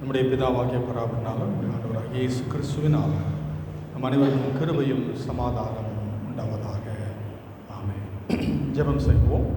நம்முடைய பிதாவாகிய பராபரனாலும் நம்முடைய ஆண்டவராகிய இயேசு கிறிஸ்துவினால் நம் அனைவருக்கும் கிருபையும் சமாதானமும் உண்டாவதாக. ஆமென். ஜெபம் செய்வோம்.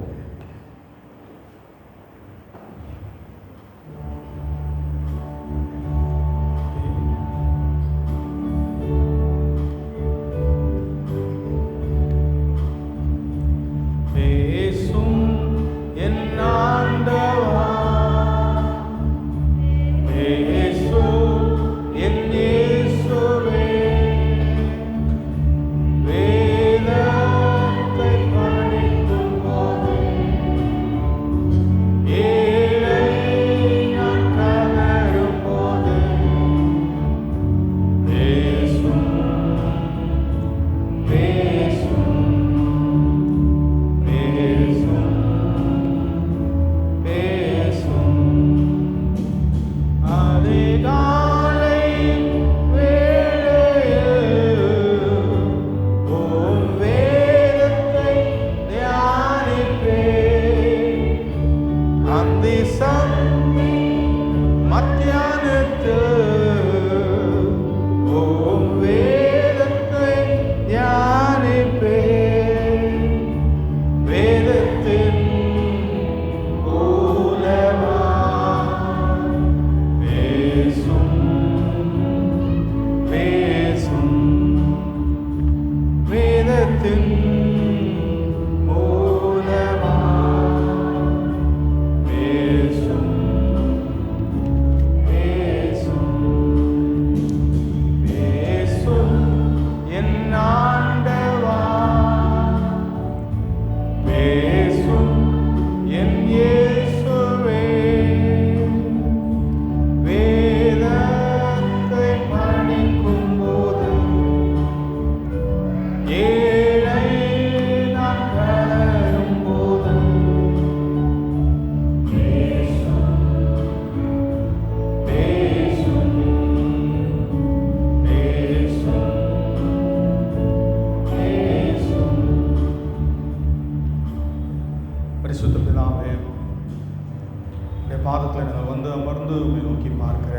பாதத்தில் நாங்கள் வந்து அமர்ந்து உங்களை நோக்கி பார்க்கிற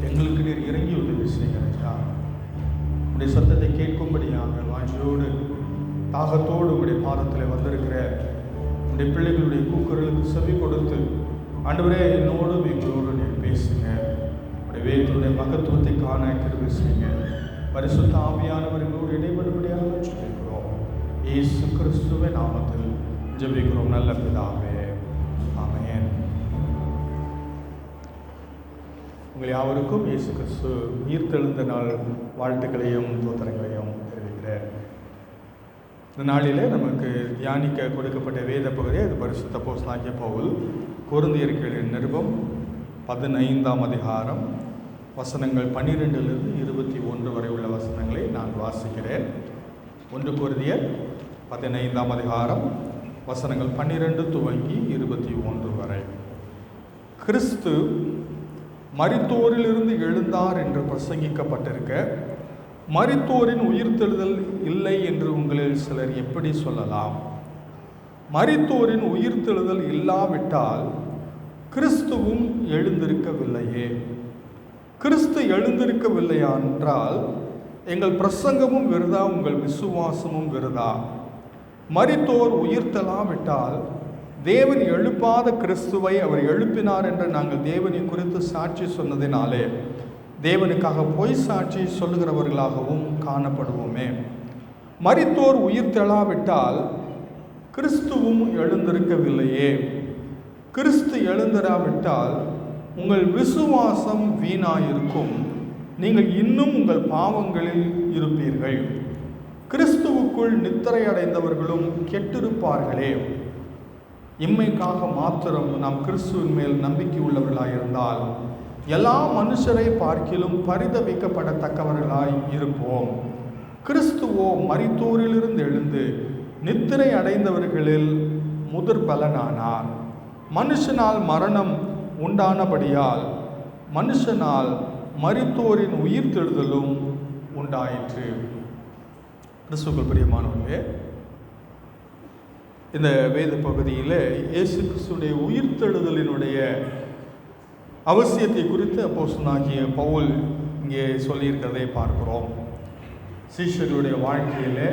எங்களுக்கு நீர் இறங்கி உதவி செய்கிறா. உடைய சத்தத்தை கேட்கும்படியாக வாஞ்சியோடு தாகத்தோடு உடைய பாதத்தில் வந்திருக்கிற உடைய பிள்ளைகளுடைய கூக்குரலுக்கு செவி கொடுத்து ஆண்டவரே என்னோடும் எங்களோடு நீர் பேசுங்க. உடைய வேதத்துடைய மகத்துவத்தை காண கிருபை செய்யுங்க. பரிசுத்த ஆவியானவர்களோடு இடைபடும்படியாக ஜெபிக்கிறோம். இயேசு கிறிஸ்துவின் நாமத்தில் ஜெபிக்கிறோம் நல்ல பிதாவே. ஆமென். உங்கள் யாவருக்கும் இயேசு கிறிஸ்து உயிர்த்தெழுந்த நாள் வாழ்த்துக்களையும் தோத்திரங்களையும் தெரிவிக்கிறேன். இந்த நாளிலே நமக்கு தியானிக்க கொடுக்கப்பட்ட வேத பகுதி அது பரிசுத்த அப்போஸ்தலனாகிய பவுல் கொரிந்தியர்களின் நிருபம் 15ஆம் அதிகாரம் வசனங்கள் 12லிருந்து 21 வரை உள்ள வசனங்களை நான் வாசிக்கிறேன். 1 கொரிந்தியர் 15ஆம் அதிகாரம் வசனங்கள் 12 துவங்கி 21 வரை. கிறிஸ்து மரித்தோரிலிருந்து எழுந்தார் என்று பிரசங்கிக்கப்பட்டிருக்க மரித்தோரின் உயிர்த்தெழுதல் இல்லை என்று உங்களில் சிலர் எப்படி சொல்லலாம்? மரித்தோரின் உயிர்த்தெழுதல் இல்லாவிட்டால் கிறிஸ்துவும் எழுந்திருக்கவில்லையே. கிறிஸ்து எழுந்திருக்கவில்லையா என்றால் எங்கள் பிரசங்கமும் விருதா, உங்கள் விசுவாசமும் விருதா. மரித்தோர் உயிர்த்தெழாவிட்டால் தேவன் எழுப்பாத கிறிஸ்துவை அவர் எழுப்பினார் என்று நாங்கள் தேவனை குறித்து சாட்சி சொன்னதினாலே தேவனுக்காக பொய் சாட்சி சொல்லுகிறவர்களாகவும் காணப்படுவோமே. மரித்தோர் உயிர்த்தெழாவிட்டால் கிறிஸ்துவும் எழுந்திருக்கவில்லையே. கிறிஸ்து எழுந்திராவிட்டால் உங்கள் விசுவாசம் வீணாயிருக்கும், நீங்கள் இன்னும் உங்கள் பாவங்களில் இருப்பீர்கள். கிறிஸ்துவுக்குள் நித்திரை அடைந்தவர்களும் கெட்டிருப்பார்களே. இம்மைக்காக மாத்திரம் நாம் கிறிஸ்துவின் மேல் நம்பிக்கை உள்ளவர்களாயிருந்தால் எல்லா மனுஷரை பார்க்கிலும் பரிதபிக்கப்படத்தக்கவர்களாய் இருப்போம். கிறிஸ்துவோ மரித்தோரிலிருந்து எழுந்து நித்திரை அடைந்தவர்களில் முதற் பலனானார். மனுஷனால் மரணம் உண்டானபடியால் மனுஷனால் மரித்தோரின் உயிர்த்தெழுதலும் உண்டாயிற்று. கிறிஸ்துவுக்குள் பிரியமானவர்களே, இந்த வேத பகுதியில் இயேசு கிறிஸ்துடைய உயிர்த்தெழுதலினுடைய அவசியத்தை குறித்து அப்போஸ்தலனாகிய பவுல் இங்கே சொல்லியிருக்கிறதை பார்க்கிறோம். சீஷர்களுடைய வாழ்க்கையில்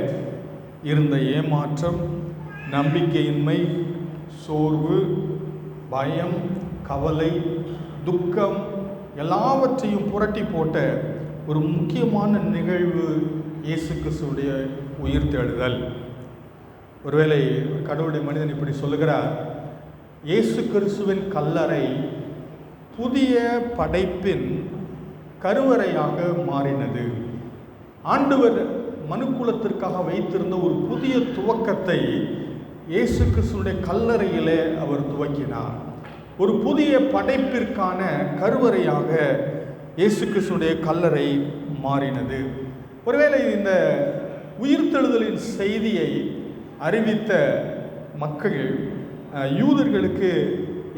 இருந்த ஏமாற்றம், நம்பிக்கையின்மை, சோர்வு, பயம், கவலை, துக்கம் எல்லாவற்றையும் புரட்டி போட்ட ஒரு முக்கியமான நிகழ்வு இயேசு கிறிஸ்துவுடைய உயிர்த்தெழுதல். ஒருவேளை கடவுளுடைய மனிதன் இப்படி சொல்லுகிறார், இயேசு கிறிஸ்துவின் கல்லறை புதிய படைப்பின் கருவறையாக மாறினது. ஆண்டவர் மனுக்குலத்திற்காக வைத்திருந்த ஒரு புதிய துவக்கத்தை இயேசு கிறிஸ்துவுடைய கல்லறையிலே அவர் துவக்கினார். ஒரு புதிய படைப்பிற்கான கருவறையாக இயேசு கிறிஸ்துவுடைய கல்லறை மாறினது. ஒருவேளை இந்த உயிர்த்தெழுதலின் செய்தியை அறிவித்த மக்கள் யூதர்களுக்கு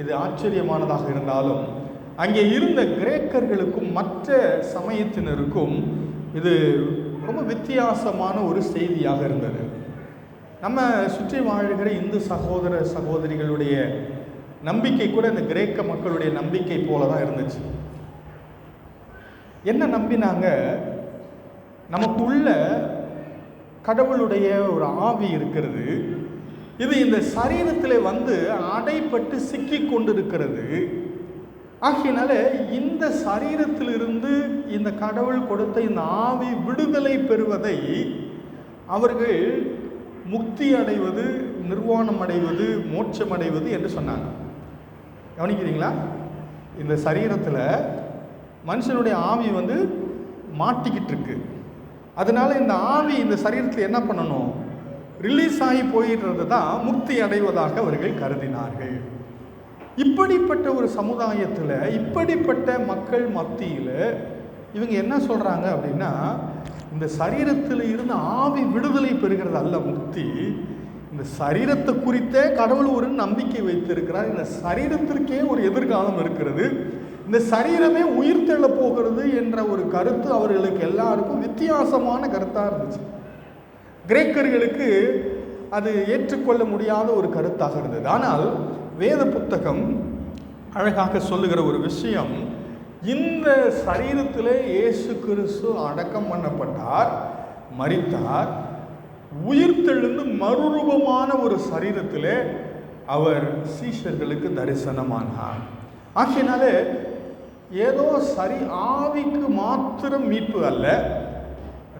இது ஆச்சரியமானதாக இருந்தாலும், அங்கே இருந்த கிரேக்கர்களுக்கும் மற்ற சமயத்தினருக்கும் இது ரொம்ப வித்தியாசமான ஒரு செய்தியாக இருந்தது. நம்ம சுற்றி வாழ்கிற இந்து சகோதர சகோதரிகளுடைய நம்பிக்கை கூட இந்த கிரேக்க மக்களுடைய நம்பிக்கை போல தான் இருந்துச்சு. என்ன நம்பினாங்க? நமக்குள்ள கடவுளுடைய ஒரு ஆவி இருக்கிறது, இது இந்த சரீரத்தில் வந்து அடைப்பட்டு சிக்கி கொண்டிருக்கிறது. ஆகையினால இந்த சரீரத்திலிருந்து இந்த கடவுள் கொடுத்த இந்த ஆவி விடுதலை பெறுவதை அவர்கள் முக்தி அடைவது, நிர்வாணம் அடைவது, மோட்சம் அடைவது என்று சொன்னாங்க. கவனிக்கிறீங்களா? இந்த சரீரத்தில் மனுஷனுடைய ஆவி வந்து மாட்டிக்கிட்டு இருக்கு. அதனால இந்த ஆவி இந்த சரீரத்தில் என்ன பண்ணணும்? ரிலீஸ் ஆகி போயிடுறது தான் முக்தி அடைவதாக அவர்கள் கருதினார்கள். இப்படிப்பட்ட ஒரு சமுதாயத்தில், இப்படிப்பட்ட மக்கள் மத்தியில் இவங்க என்ன சொல்கிறாங்க அப்படின்னா, இந்த சரீரத்தில் இருந்து ஆவி விடுதலை பெறுகிறது அல்ல முக்தி. இந்த சரீரத்தை குறித்தே கடவுள் ஒரு நம்பிக்கை வைத்திருக்கிறார். இந்த சரீரத்திற்கே ஒரு எதிர்காலம் இருக்கிறது. இந்த சரீரமே உயிர்த்தெழ போகிறது என்ற ஒரு கருத்து அவர்களுக்கு எல்லாருக்கும் வித்தியாசமான கருத்தாக இருந்துச்சு. கிரேக்கர்களுக்கு அது ஏற்றுக்கொள்ள முடியாத ஒரு கருத்தாக இருந்தது. ஆனால் வேத புத்தகம் அழகாக சொல்லுகிற ஒரு விஷயம், இந்த சரீரத்திலே இயேசு கிறிஸ்து அடக்கம் பண்ணப்பட்டார், மரித்தார், உயிர்த்தெழுந்து மறுரூபமான ஒரு சரீரத்திலே அவர் சீஷர்களுக்கு தரிசனமானார். ஆகையினாலே ஏதோ ஆவிக்கு மாத்திரம் மீட்பு அல்ல,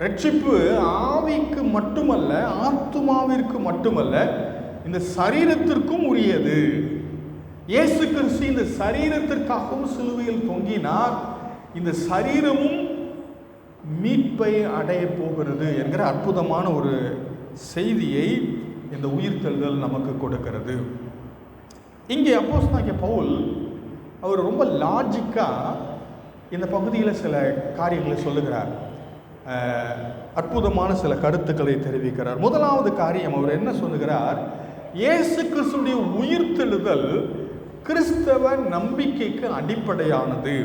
ரட்சிப்பு ஆவிக்கு மட்டுமல்ல, ஆத்துமாவிற்கு மட்டுமல்ல, இந்த சரீரத்திற்கும் உரியது. இயேசு கிறிஸ்து இந்த சரீரத்திற்காகவும் சிலுவையில் தொங்கினார். இந்த சரீரமும் மீட்பை அடைய போகிறது என்கிற அற்புதமான ஒரு செய்தியை இந்த உயிர்த்தெழுதல் நமக்கு கொடுக்கிறது. இங்கே அப்போஸ்தலனாகிய பவுல் அவர் ரொம்ப லாஜிக்காக இந்த பகுதியில் சில காரியங்களை சொல்லுகிறார். அற்புதமான சில கருத்துக்களை தெரிவிக்கிறார். முதலாவது காரியம் அவர் என்ன சொல்லுகிறார்? இயேசு கிறிஸ்துடைய உயிர்த்தெழுதல் கிறிஸ்தவ நம்பிக்கைக்கு அடிப்படையானது.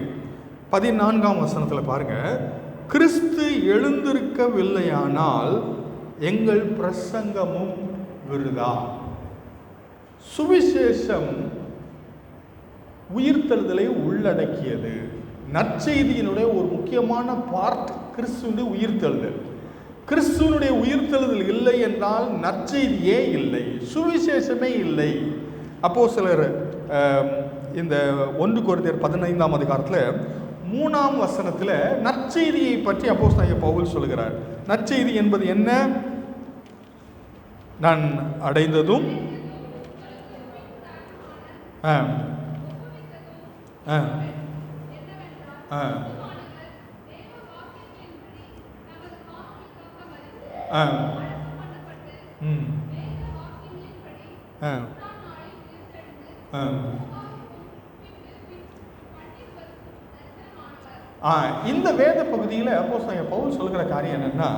14ஆம் வசனத்தில் பாருங்க, கிறிஸ்து எழுந்திருக்கவில்லையானால் எங்கள் பிரசங்கமும் விருதா. சுவிசேஷம் உயிர்த்தெழுதலை உள்ளடக்கியது. நற்செய்தியினுடைய ஒரு முக்கியமான பார்ட் கிறிஸ்துவனுடைய உயிர்த்தெழுதல். கிறிஸ்துவனுடைய உயிர்த்தெழுதல் இல்லை என்றால் நற்செய்தியே இல்லை, சுவிசேஷமே இல்லை. அப்போஸ்தலர் இந்த 1 கொரிந்தியர் 15ஆம் அதிகாரத்தில் 3ஆம் வசனத்தில் நற்செய்தியை பற்றி அப்போஸ்தலனாகிய பவுல் சொல்கிறார். நற்செய்தி என்பது என்ன? நான் அடைந்ததும் இந்த வேத பகுதியில் அப்போஸ்தலனாகிய பவுல் சொல்கிற காரியம் என்னன்னா,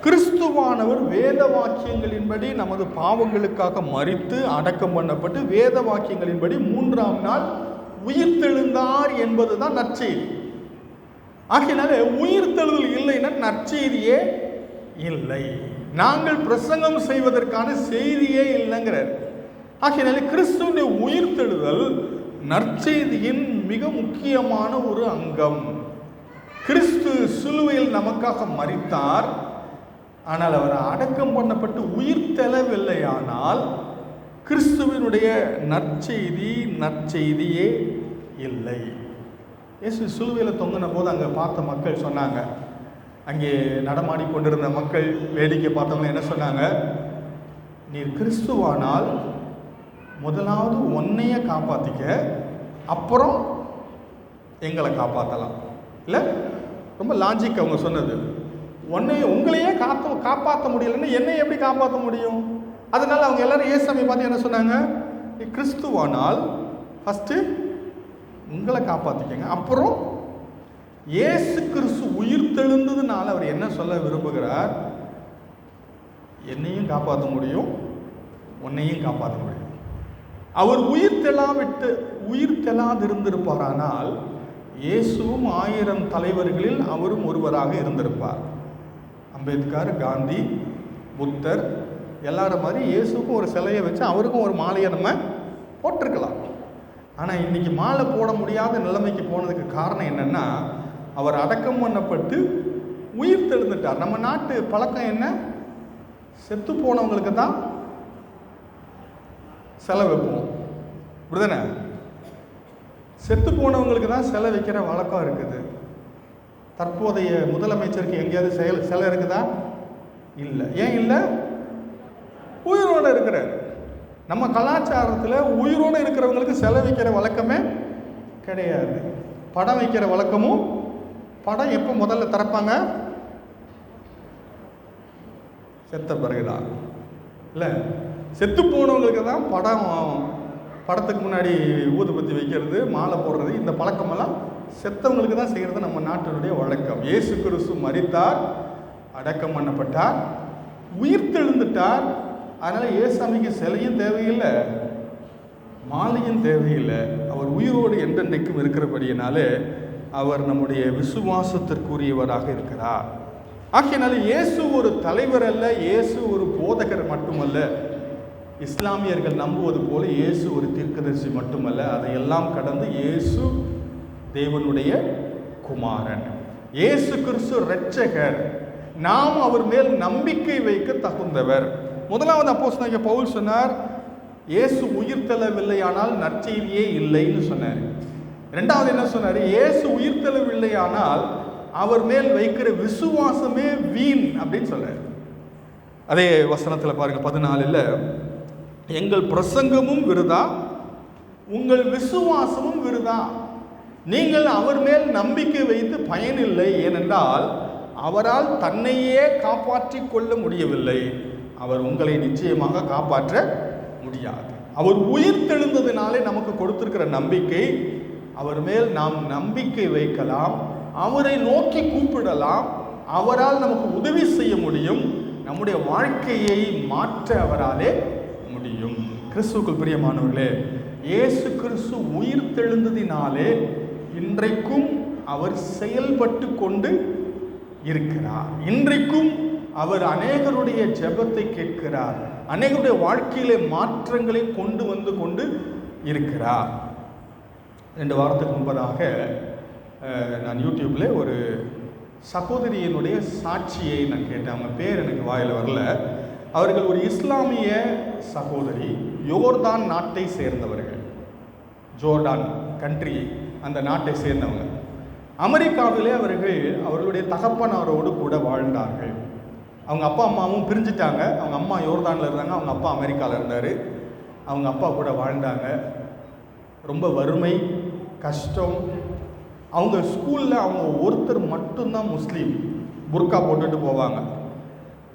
கிறிஸ்துவானவர் வேத வாக்கியங்களின்படி நமது பாவங்களுக்காக மரித்து அடக்கம் பண்ணப்பட்டு வேத வாக்கியங்களின்படி 3ஆம் நாள் உயிர்த்தெழுந்தார் என்பதுதான் நற்செய்தி. ஆகையினால உயிர்த்தெழுதல் இல்லைன்னா நற்செய்தியே இல்லை. நாங்கள் பிரசங்கம் செய்வதற்கான செய்தியே இல்லைங்கிறார். ஆகையினாலே கிறிஸ்துவினுடைய உயிர்த்தெழுதல் நற்செய்தியின் மிக முக்கியமான ஒரு அங்கம். கிறிஸ்து சிலுவையில் நமக்காக மரித்தார். ஆனால் அவர் அடக்கம் பண்ணப்பட்டு உயிர்த்தெழவில்லையானால் கிறிஸ்துவினுடைய நற்செய்தியே இல்லை. இயேசு சிலுவையில் தொங்கின போது அங்கே பார்த்த மக்கள் சொன்னாங்க, அங்கே நடமாடி கொண்டிருந்த மக்கள் வேடிக்கை பார்த்தவங்க என்ன சொன்னாங்க, நீர் கிறிஸ்துவானால் முதலாவது உன்னைய காப்பாற்றிக்க, அப்புறம் எங்களை காப்பாற்றலாம். இல்லை, ரொம்ப லாஜிக் அவங்க சொன்னது. உங்களையே காப்பாற்ற முடியலன்னு என்னை எப்படி காப்பாற்ற முடியும்? அதனால அவங்க எல்லாரும் இயேசுவை பார்த்து என்ன சொன்னாங்க, நீ கிறிஸ்துவானால் ஃபஸ்ட்டு உங்களை காப்பாற்றிக்கங்க, அப்புறம் இயேசு கிறிஸ்து உயிர் தெழுந்ததுனால அவர் என்ன சொல்ல விரும்புகிறார், என்னையும் காப்பாற்ற முடியும், உன்னையும் காப்பாற்ற முடியும். அவர் உயிர் தெளாதிருந்திருப்பாரானால் இயேசுவும் 1000 தலைவர்களில் அவரும் ஒருவராக இருந்திருப்பார். அம்பேத்கர், காந்தி, புத்தர் எல்லாரும் மாதிரி இயேசுக்கும் ஒரு சிலையை வச்சு அவருக்கும் ஒரு மாலையை நம்ம போட்டிருக்கலாம். ஆனால் இன்னைக்கு மாலை போட முடியாத நிலைமைக்கு போனதுக்கு காரணம் என்னன்னா, அவர் அடக்கம் பண்ணப்பட்டு உயிர் தெழுந்துட்டார். நம்ம நாட்டு பழக்கம் என்ன, செத்து போனவங்களுக்கு தான் சிலை வைப்போம், இப்படிதானே? செத்து போனவங்களுக்கு தான் சிலை வைக்கிற வழக்கம் இருக்குது. தற்போதைய முதலமைச்சருக்கு எங்கேயாவது சிலை இருக்குதா? இல்லை. ஏன் இல்லை? உயிரோடு இருக்கிறார். நம்ம கலாச்சாரத்தில் உயிரோடு இருக்கிறவங்களுக்கு சிலை வைக்கிற வழக்கமே கிடையாது. படம் வைக்கிற வழக்கமும், படம் எப்போ முதல்ல திறப்பாங்க, செத்த பிறகுதான். இல்லை, செத்து போனவங்களுக்கு தான் படத்துக்கு முன்னாடி ஊதுபத்தி வைக்கிறது, மாலை போடுறது, இந்த பழக்கமெல்லாம் செத்தவங்களுக்கு தான் செய்கிறது நம்ம நாட்டினுடைய வழக்கம். இயேசு கிறிஸ்து மரித்தார், அடக்கம் பண்ணப்பட்டார், உயிர் தெழுந்துட்டார். அதனால் இயேசுவுக்கு சிலையும் தேவையில்லை, மாலையும் தேவையில்லை. அவர் உயிரோடு என்றென்றைக்கும் இருக்கிறபடியினாலே அவர் நம்முடைய விசுவாசத்திற்குரியவராக இருக்கிறார். ஆகையினால இயேசு ஒரு தலைவர் அல்ல, இயேசு ஒரு போதகர் மட்டுமல்ல. இஸ்லாமியர்கள் நம்புவது போல இயேசு ஒரு தீர்க்கதரிசி மட்டுமல்ல. அதையெல்லாம் கடந்து இயேசு தேவனுடைய குமாரன், இயேசு கிறிஸ்து இரட்சகர். நாம் அவர் மேல் நம்பிக்கை வைக்க தகுந்தவர். முதலாவது அப்போஸ்தலனாகிய பவுல் சொன்னார், இயேசு உயிர்த்தெழவில்லையானால் நற்செய்தியே இல்லைன்னு சொன்னார். இரண்டாவது என்ன சொன்னார், இயேசு உயிர்த்தெழவில்லையானால் அவர் மேல் வைக்கிற விசுவாசமே வீண் அப்படின்னு சொன்னார். அதே வசனத்தில் பாருங்க 14, எங்கள் பிரசங்கமும் விருதா, உங்கள் விசுவாசமும் விருதா. நீங்கள் அவர் மேல் நம்பிக்கை வைத்து பயனில்லை. ஏனென்றால் அவரால் தன்னையே காப்பாற்றி கொள்ள முடியவில்லை. அவர் உங்களை நிச்சயமாக காப்பாற்ற முடியாது. அவர் உயிர் தெழுந்ததினாலே நமக்கு கொடுத்திருக்கிற நம்பிக்கை, அவர் மேல் நாம் நம்பிக்கை வைக்கலாம், அவரை நோக்கி கூப்பிடலாம், அவரால் நமக்கு உதவி செய்ய முடியும், நம்முடைய வாழ்க்கையை மாற்ற அவராலே முடியும். கிறிஸ்துவுக்குள் பிரியமானவர்களே, இயேசு கிறிஸ்து உயிர் தெழுந்ததினாலே இன்றைக்கும் அவர் செயல்பட்டு கொண்டு இருக்கிறார். இன்றைக்கும் அவர் அநேகருடைய ஜெபத்தை கேட்கிறார், அநேகருடைய வாழ்க்கையிலே மாற்றங்களை கொண்டு வந்து கொண்டு இருக்கிறார். 2 வாரத்துக்கு முன்பதாக நான் யூடியூப்பில் ஒரு சகோதரியினுடைய சாட்சியை நான் கேட்டேன். அவங்க பேர் எனக்கு வாயில் வரல. அவர்கள் ஒரு இஸ்லாமிய சகோதரி, யோர்தான் நாட்டை சேர்ந்தவர்கள், ஜோர்டான் கண்ட்ரி அந்த நாட்டை சேர்ந்தவங்க. அமெரிக்காவிலே அவர்களுடைய தகப்பனாரோடு கூட வாழ்ந்தார்கள். அவங்க அப்பா அம்மாவும் பிரிஞ்சுட்டாங்க. அவங்க அம்மா யோர்தானில் இருந்தாங்க, அவங்க அப்பா அமெரிக்காவில் இருந்தார். அவங்க அப்பா கூட வாழ்ந்தாங்க. ரொம்ப வறுமை, கஷ்டம். அவங்க ஸ்கூலில் அவங்க ஒருத்தர் மட்டும்தான் முஸ்லீம், புர்கா போட்டுட்டு போவாங்க.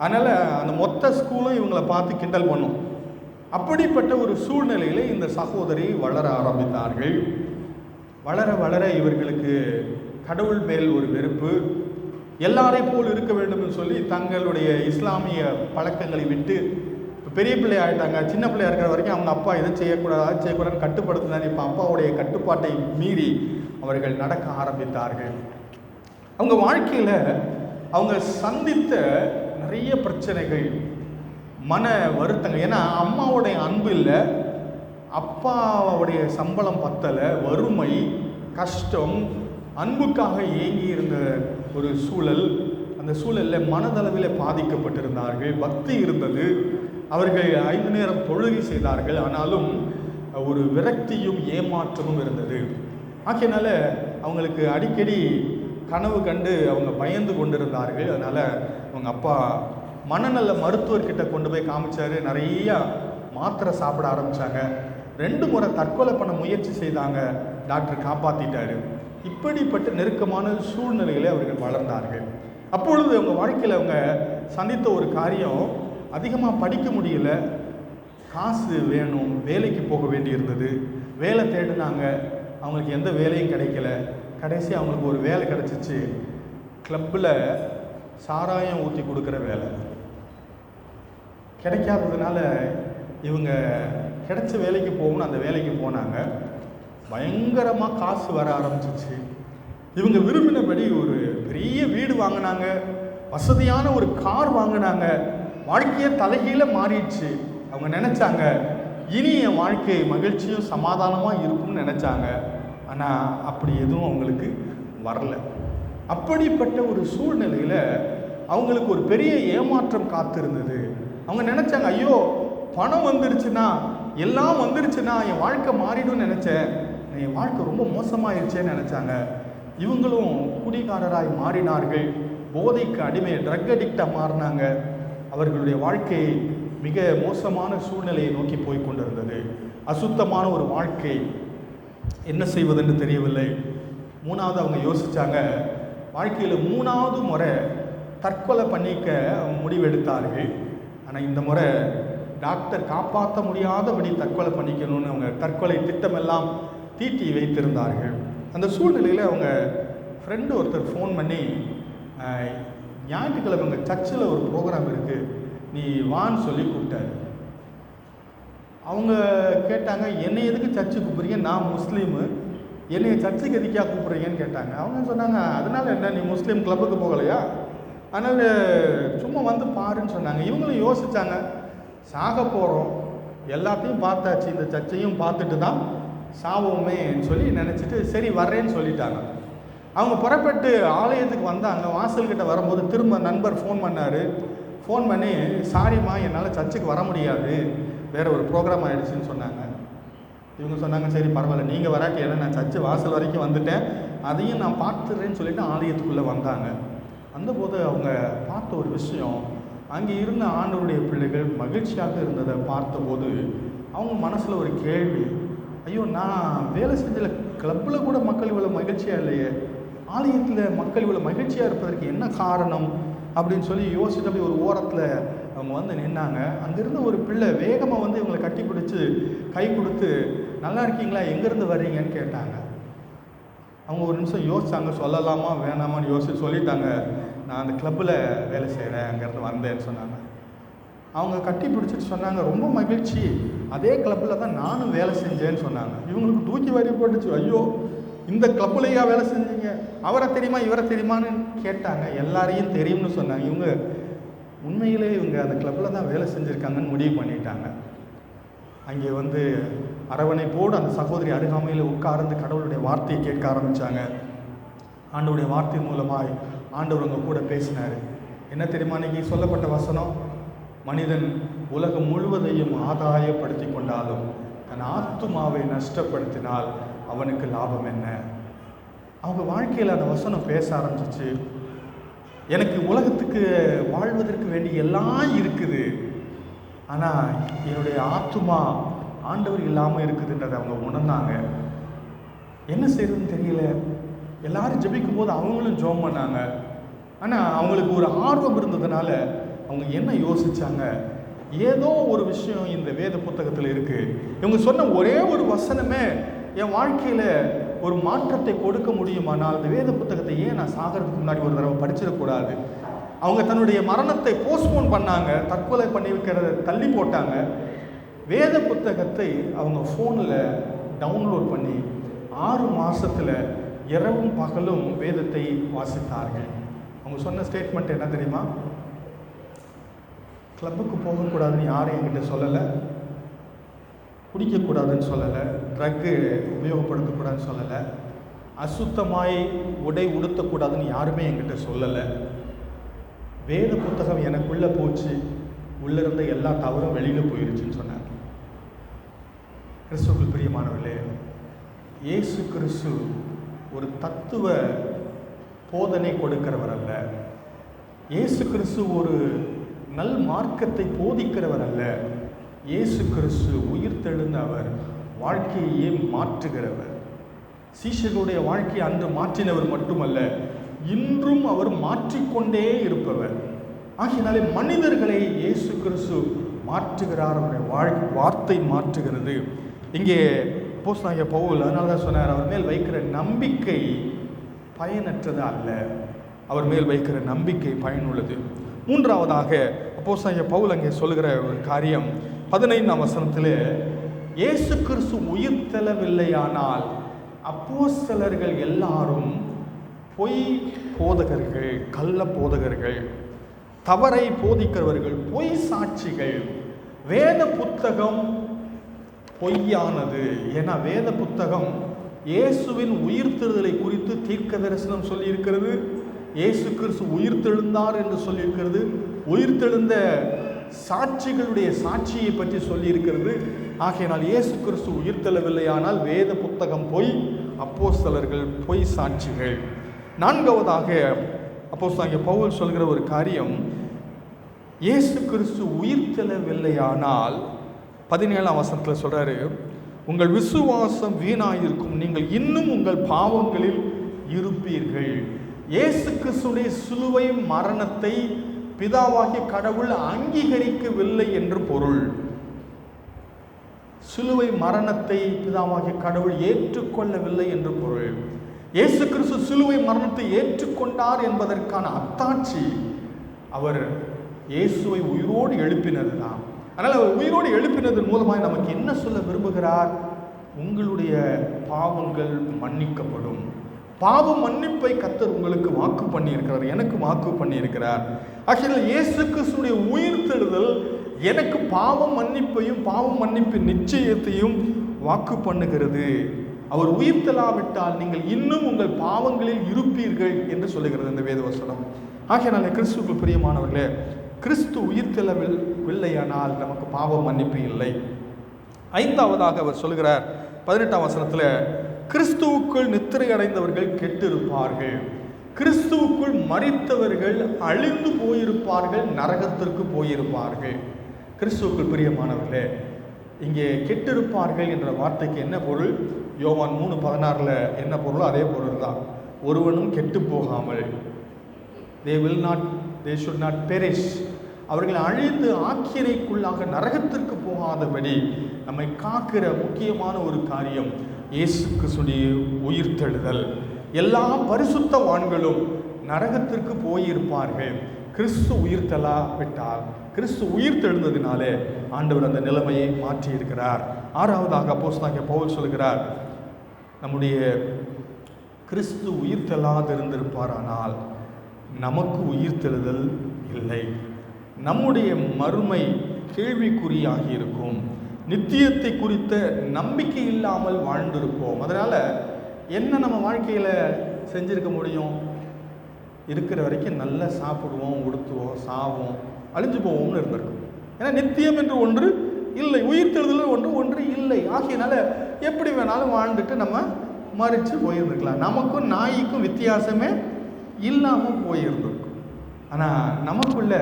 அதனால் அந்த மொத்த ஸ்கூலும் இவங்களை பார்த்து கிண்டல் பண்ணும். அப்படிப்பட்ட ஒரு சூழ்நிலையில் இந்த சகோதரி வளர ஆரம்பித்தார்கள். வளர வளர இவர்களுக்கு கடவுள் மேல் ஒரு வெறுப்பு, எல்லாரை போல் இருக்க வேண்டும் சொல்லி தங்களுடைய இஸ்லாமிய பழக்கங்களை விட்டு பெரிய பிள்ளை ஆகிட்டாங்க. சின்ன பிள்ளையா இருக்கிற வரைக்கும் அவங்க அப்பா இதை செய்யக்கூடாது, அதை செய்யக்கூடாதுன்னு கட்டுப்படுத்தினார். இப்போ அப்பாவுடைய கட்டுப்பாட்டை மீறி அவர்கள் நடக்க ஆரம்பித்தார்கள். அவங்க வாழ்க்கையில் அவங்க சந்தித்த நிறைய பிரச்சனைகள், மன வருத்தங்கள். ஏன்னா அம்மாவுடைய அன்பு இல்லை, அப்பாவுடைய சம்பளம் பத்தலை, வறுமை, கஷ்டம், அன்புக்காக ஏங்கி இருந்த ஒரு சூழல். அந்த சூழலில் மனதளவில் பாதிக்கப்பட்டிருந்தார்கள். பக்தி இருந்தது, அவர்கள் 5 நேரம் தொழுகை செய்தார்கள். ஆனாலும் ஒரு விரக்தியும் ஏமாற்றமும் இருந்தது. ஆகையினால அவங்களுக்கு அடிக்கடி கனவு கண்டு அவங்க பயந்து கொண்டிருந்தார்கள். அதனால் அவங்க அப்பா மனநல மருத்துவர்கிட்ட கொண்டு போய் காமிச்சார். நிறையா மாத்திரை சாப்பிட ஆரம்பித்தாங்க. 2 முறை தற்கொலை பண்ண முயற்சி செய்தாங்க. டாக்டர் காப்பாற்றிட்டார். இப்படிப்பட்ட நெருக்கமான சூழ்நிலையில் அவர்கள் வளர்ந்தார்கள். அப்பொழுது அவங்க வாழ்க்கையில் அவங்க சந்தித்த ஒரு காரியம், அதிகமாக படிக்க முடியல, காசு வேணும், வேலைக்கு போக வேண்டியிருந்தது. வேலை தேடினாங்க, அவங்களுக்கு எந்த வேலையும் கிடைக்கல. கடைசி அவங்களுக்கு ஒரு வேலை கிடச்சிச்சு, கிளப்பில் சாராயம் ஊற்றி கொடுக்குற வேலை. கிடைக்காததுனால இவங்க கிடைச்ச வேலைக்கு போகணும்னு அந்த வேலைக்கு போனாங்க. பயங்கரமாக காசு வர ஆரம்பிச்சிச்சு. இவங்க விரும்பினபடி ஒரு பெரிய வீடு வாங்கினாங்க, வசதியான ஒரு கார் வாங்கினாங்க. வாழ்க்கையை தலைகீழ மாறிடுச்சு. அவங்க நினச்சாங்க, இனி என் வாழ்க்கை மகிழ்ச்சியும் சமாதானமாக இருக்கும்னு நினச்சாங்க. ஆனால் அப்படி எதுவும் அவங்களுக்கு வரல. அப்படிப்பட்ட ஒரு சூழ்நிலையில் அவங்களுக்கு ஒரு பெரிய ஏமாற்றம் காத்திருந்தது. அவங்க நினச்சாங்க, ஐயோ பணம் வந்துருச்சுன்னா, எல்லாம் வந்துருச்சுன்னா என் வாழ்க்கை மாறிடும்னு நினச்சேன், என் வாழ்க்கை ரொம்ப மோசமாயிருச்சேன்னு நினச்சாங்க. இவங்களும் குடிகாரராய் மாறினார்கள். போதைக்கு அடிமை, ட்ரக் அடிக்டாக மாறினாங்க. அவர்களுடைய வாழ்க்கை மிக மோசமான சூழ்நிலையை நோக்கி போய் கொண்டிருந்தது. அசுத்தமான ஒரு வாழ்க்கை. என்ன செய்வதுன்னு தெரியவில்லை. 3வது அவங்க யோசித்தாங்க. வாழ்க்கையில் 3வது முறை தற்கொலை பண்ணிக்க முடிவெடுத்தார்கள். ஆனால் இந்த முறை டாக்டர் காப்பாற்ற முடியாதபடி தற்கொலை பண்ணிக்கணும்னு அவங்க தற்கொலை திட்டமெல்லாம் தீட்டி வைத்திருந்தார்கள். அந்த சூழ்நிலையில் அவங்க ஃப்ரெண்டு ஒருத்தர் ஃபோன் பண்ணி, ஞாயிற்றுக்கிழமை உங்கள் சர்ச்சில் ஒரு ப்ரோக்ராம் இருக்குது, நீ வான்னு சொல்லி கூப்பிட்டாரு. அவங்க கேட்டாங்க, என்னை எதுக்கு சர்ச்சு கூப்பிட்றீங்க, நான் முஸ்லீமு, என்னை சர்ச்சுக்கு எதுக்காக கூப்பிட்றீங்கன்னு கேட்டாங்க. அவங்க சொன்னாங்க, அதனால் என்ன, நீ முஸ்லீம் கிளப்புக்கு போகலையா, அதனால் சும்மா வந்து பாருன்னு சொன்னாங்க. இவங்களும் யோசித்தாங்க, சாக போகிறோம், எல்லாத்தையும் பார்த்தாச்சு, இந்த சர்ச்சையும் பார்த்துட்டு தான் சாவோமேன்னு சொல்லி நினச்சிட்டு சரி வர்றேன்னு சொல்லிட்டாங்க. அவங்க புறப்பட்டு ஆலயத்துக்கு வந்தாங்க. வாசல்கிட்ட வரும்போது திரும்ப நண்பர் ஃபோன் பண்ணார். ஃபோன் பண்ணி, சாரிம்மா என்னால் சர்ச்சுக்கு வர முடியாது, வேறு ஒரு ப்ரோக்ராம் ஆகிடுச்சின்னு சொன்னாங்க. இவங்க சொன்னாங்க, சரி பரவாயில்ல, நீங்கள் வராட்டி, ஏன்னா நான் சர்ச்சு வாசல் வரைக்கும் வந்துட்டேன், அதையும் நான் பார்த்துடுறேன்னு சொல்லிட்டு ஆலயத்துக்குள்ளே வந்தாங்க. அந்தபோது அவங்க பார்த்த ஒரு விஷயம், அங்கே இருந்த ஆண்டவருடைய பிள்ளைகள் மகிழ்ச்சியாக இருந்ததை பார்த்தபோது அவங்க மனசில் ஒரு கேள்வி, ஐயோ நான் வேலை செஞ்சல கிளப்பில் கூட மக்கள் இவ்வளோ மகிழ்ச்சியாக இல்லையே, ஆலயத்தில் மக்கள் இவ்வளோ மகிழ்ச்சியாக இருப்பதற்கு என்ன காரணம் அப்படின்னு சொல்லி யோசிச்சுட்டு அப்படி ஒரு ஓரத்தில் அவங்க வந்து நின்னாங்க. அங்கேருந்து ஒரு பிள்ளை வேகமாக வந்து இவங்களை கட்டி பிடிச்சி கை கொடுத்து, நல்லா இருக்கீங்களா, எங்கேருந்து வர்றீங்கன்னு கேட்டாங்க. அவங்க ஒரு நிமிஷம் யோசிச்சாங்க, சொல்லலாமா வேணாமான்னு யோசிச்சு சொல்லிட்டாங்க, நான் அந்த கிளப்பில் வேலை செய்கிறேன், அங்கேருந்து வந்தேன்னு சொன்னாங்க. அவங்க கட்டி பிடிச்சிட்டு சொன்னாங்க, ரொம்ப மகிழ்ச்சி, அதே கிளப்பில் தான் நானும் வேலை செஞ்சேன்னு சொன்னாங்க. இவங்களுக்கு தூக்கி வாரி போட்டுச்சு, ஐயோ இந்த கிளப்புலையா வேலை செஞ்சீங்க, அவரை தெரியுமா இவரை தெரியுமான்னு கேட்டாங்க. எல்லாரையும் தெரியும்னு சொன்னாங்க. இவங்க உண்மையிலே இவங்க அந்த கிளப்பில் தான் வேலை செஞ்சுருக்காங்கன்னு முடிவு பண்ணிட்டாங்க. அங்கே வந்து அரவணைப்போடு அந்த சகோதரி அருகாமையில் உட்கார்ந்து கடவுளுடைய வார்த்தையை கேட்க ஆரம்பித்தாங்க. ஆண்டவருடைய வார்த்தை மூலமாய் ஆண்டவர் அவங்க கூட பேசினார். என்ன தெரியுமா இன்றைக்கி சொல்லப்பட்ட வசனம், மனிதன் உலகம் முழுவதையும் ஆதாயப்படுத்தி கொண்டாலும் தன் ஆத்துமாவை நஷ்டப்படுத்தினால் அவனுக்கு லாபம் என்ன? அவங்க வாழ்க்கையில் அந்த வசனம் பேச ஆரம்பிச்சிச்சு. எனக்கு உலகத்துக்கு வாழ்வதற்கு வேண்டிய எல்லாம் இருக்குது, ஆனால் என்னுடைய ஆத்துமா ஆண்டவர் இல்லாமல் இருக்குதுன்றதை அவங்க உணர்ந்தாங்க. என்ன செய்யறதுன்னு தெரியல. எல்லாரும் ஜெபிக்கும் போது அவங்களும் ஜெபம் பண்ணாங்க. ஆனால் அவங்களுக்கு ஒரு ஆர்வம் இருந்ததுனால அவங்க என்ன யோசிச்சாங்க, ஏதோ ஒரு விஷயம் இந்த வேத புத்தகத்தில் இருக்குது, இவங்க சொன்ன ஒரே ஒரு வசனமே என் வாழ்க்கையில் ஒரு மாற்றத்தை கொடுக்க முடியுமானால் இந்த வேத புத்தகத்தை ஏன் நான் சாகிறதுக்கு முன்னாடி ஒரு தடவை படிச்சிடக்கூடாது? அவங்க தன்னுடைய மரணத்தை போஸ்ட்போன் பண்ணாங்க, தற்கொலை பண்ணி வைக்கிறத தள்ளி போட்டாங்க. வேத புத்தகத்தை அவங்க ஃபோனில் டவுன்லோட் பண்ணி 6 மாதத்தில் இரவும் பகலும் வேதத்தை வாசித்தார்கள். அவங்க சொன்ன ஸ்டேட்மெண்ட் என்ன தெரியுமா, கிளப்புக்கு போகக்கூடாதுன்னு யாரும் என்கிட்ட சொல்லலை, குடிக்கக்கூடாதுன்னு சொல்லலை, ட்ரக்கு உபயோகப்படுத்தக்கூடாதுன்னு சொல்லலை, அசுத்தமாய் உடை உடுத்தக்கூடாதுன்னு யாருமே என்கிட்ட சொல்லலை. வேத புத்தகம் எனக்குள்ளே போச்சு, உள்ளே இருந்த எல்லா தவறும் வெளியில் போயிருச்சுன்னு சொன்னார். கிறிஸ்துவுக்குள் பிரியமானவர்களே, இயேசு கிறிஸ்து ஒரு தத்துவ போதனை கொடுக்கிறவர் அல்ல. இயேசு கிறிஸ்து ஒரு நல் மார்க்கத்தை போதிக்கிறவர் அல்ல. இயேசு கிறிஸ்து உயிர்த்தெழுந்த அவர் வாழ்க்கையே மாற்றுகிறவர். சீஷர்களுடைய வாழ்க்கையை அன்று மாற்றினவர் மட்டுமல்ல, இன்றும் அவர் மாற்றிக்கொண்டே இருப்பவர். ஆகையினாலே மனிதர்களை இயேசு கிறிஸ்து மாற்றுகிறார். அவருடைய வார்த்தை மாற்றுகிறது. இங்கே அப்போஸ்தலனாகிய பவுல் அதனால தான் சொன்னார், அவர் மேல் வைக்கிற நம்பிக்கை பயனற்றது அல்ல, அவர் மேல் வைக்கிற நம்பிக்கை பயனுள்ளது. மூன்றாவதாக அப்போஸ்தலனாகிய பவுல் அங்கே சொல்லுகிற ஒரு காரியம் 15ஆம் வசனத்தில், இயேசு கிறிஸ்து உயிர்த்தெழவில்லையானால் அப்போஸ்தலர்கள் எல்லாரும் பொய் போதகர்கள், கள்ள போதகர்கள், தவறை போதிக்கிறவர்கள், பொய் சாட்சிகள். வேத புத்தகம் பொய்யானது. ஏன்னா வேத புத்தகம் இயேசுவின் உயிர்த்தெழுதலை குறித்து தீர்க்க தரிசனம் சொல்லியிருக்கிறது. இயேசு கிறிஸ்து உயிர்த்தெழுந்தார் என்று சொல்லியிருக்கிறது. உயிர்த்தெழுந்த சாட்சிகளுடைய சாட்சியை பற்றி சொல்லியிருக்கிறது. ஆகையினால் இயேசு கிறிஸ்து உயிர்த்தெழவில்லையானால் வேத புத்தகம் பொய், அப்போஸ்தலர்கள் பொய் சாட்சிகள். நான்காவதாக அப்போஸ்தலனாகிய பவுல் சொல்கிற ஒரு காரியம், இயேசு கிறிஸ்து உயிர்த்தெழவில்லையானால் 17ஆம் வசனத்தில் சொல்றாரு, உங்கள் விசுவாசம் வீணாயிருக்கும், நீங்கள் இன்னும் உங்கள் பாவங்களில் இருப்பீர்கள். இயேசு கிறிஸ்துடைய சிலுவை மரணத்தை பிதாவாகிய கடவுள் அங்கீகரிக்கவில்லை என்று பொருள். சிலுவை மரணத்தை பிதாவாகிய கடவுள் ஏற்றுக்கொள்ளவில்லை என்று பொருள். இயேசு கிறிஸ்து சிலுவை மரணத்தை ஏற்றுக்கொண்டார் என்பதற்கான அத்தாட்சி அவர் இயேசுவை உயிரோடு எழுப்பினது தான். அதனால் அவர் உயிரோடு எழுப்பினதன் மூலமாக நமக்கு என்ன சொல்ல விரும்புகிறார்? உங்களுடைய பாவங்கள் மன்னிக்கப்படும். பாவ மன்னிப்பை கர்த்தர் உங்களுக்கு வாக்கு பண்ணியிருக்கிறார், எனக்கு வாக்கு பண்ணியிருக்கிறார். ஆகையால் இயேசு கிறிஸ்துடைய உயிர்த்தெழுதல் எனக்கு பாவ மன்னிப்பையும் பாவ மன்னிப்பின் நிச்சயத்தையும் வாக்கு பண்ணுகிறது. அவர் உயிர்த்தெழாவிட்டால் நீங்கள் இன்னும் உங்கள் பாவங்களில் இருப்பீர்கள் என்று சொல்லுகிறது இந்த வேதவசனம். ஆகையால் கிறிஸ்துவுக்கு பிரியமானவர்களே, கிறிஸ்து உயிர்த்தெழவில்லையானால் நமக்கு பாவ மன்னிப்பு இல்லை. ஐந்தாவதாக அவர் சொல்கிறார் 18ஆம் வசனத்தில், கிறிஸ்துவுக்குள் நித்திரை அடைந்தவர்கள் கெட்டிருப்பார்கள், கிறிஸ்துவுக்குள் மரித்தவர்கள் அழிந்து போயிருப்பார்கள், நரகத்திற்கு போயிருப்பார்கள். கிறிஸ்துவுக்குள் பிரியமானவர்களே, இங்கே கெட்டிருப்பார்கள் என்ற வார்த்தைக்கு என்ன பொருள்? யோவான் 3:16 என்ன பொருளோ அதே பொருள் தான். ஒருவனும் கெட்டு போகாமல், they should not perish, அவர்கள் அழிந்து ஆக்கினைக்குள்ளாக நரகத்திற்கு போகாதபடி நம்மை காக்கிற முக்கியமான ஒரு காரியம் இயேசு கிறிஸ்துவின் உயிர்த்தெழுதல். எல்லா பரிசுத்தவான்களும் நரகத்திற்கு போயிருப்பார்கள். கிறிஸ்து உயிர்த்தெழாவிட்டால், கிறிஸ்து உயிர்த்தெழுந்ததினாலே ஆண்டவர் அந்த நிலைமையை மாற்றி இருக்கிறார். ஆறாவதாக அப்போஸ்தலனாகிய பவுல் சொல்கிறார், நம்முடைய கிறிஸ்து உயிர்த்தெழாதிருந்திருப்பாரானால் நமக்கு உயிர்த்தெழுதல் இல்லை, நம்முடைய மறுமை கேள்விக்குறியாகி இருக்கும், நித்தியத்தை குறித்த நம்பிக்கை இல்லாமல் வாழ்ந்திருப்போம். அதனால் என்ன நம்ம வாழ்க்கையில் செஞ்சிருக்க முடியும்? இருக்கிற வரைக்கும் நல்லா சாப்பிடுவோம், உடுத்துவோம், சாவோம், அழிஞ்சு போவோம்னு இருந்திருக்கும். ஏன்னா நித்தியம் என்று ஒன்று இல்லை, உயிர்த்தெழுதல் ஒன்று இல்லை. ஆகையினால எப்படி வேணாலும் வாழ்ந்துட்டு நம்ம மறித்து போயிருந்துருக்கலாம். நமக்கும் நாய்க்கும் வித்தியாசமே இல்லாமல் போயிருந்திருக்கும். ஆனால் நமக்குள்ள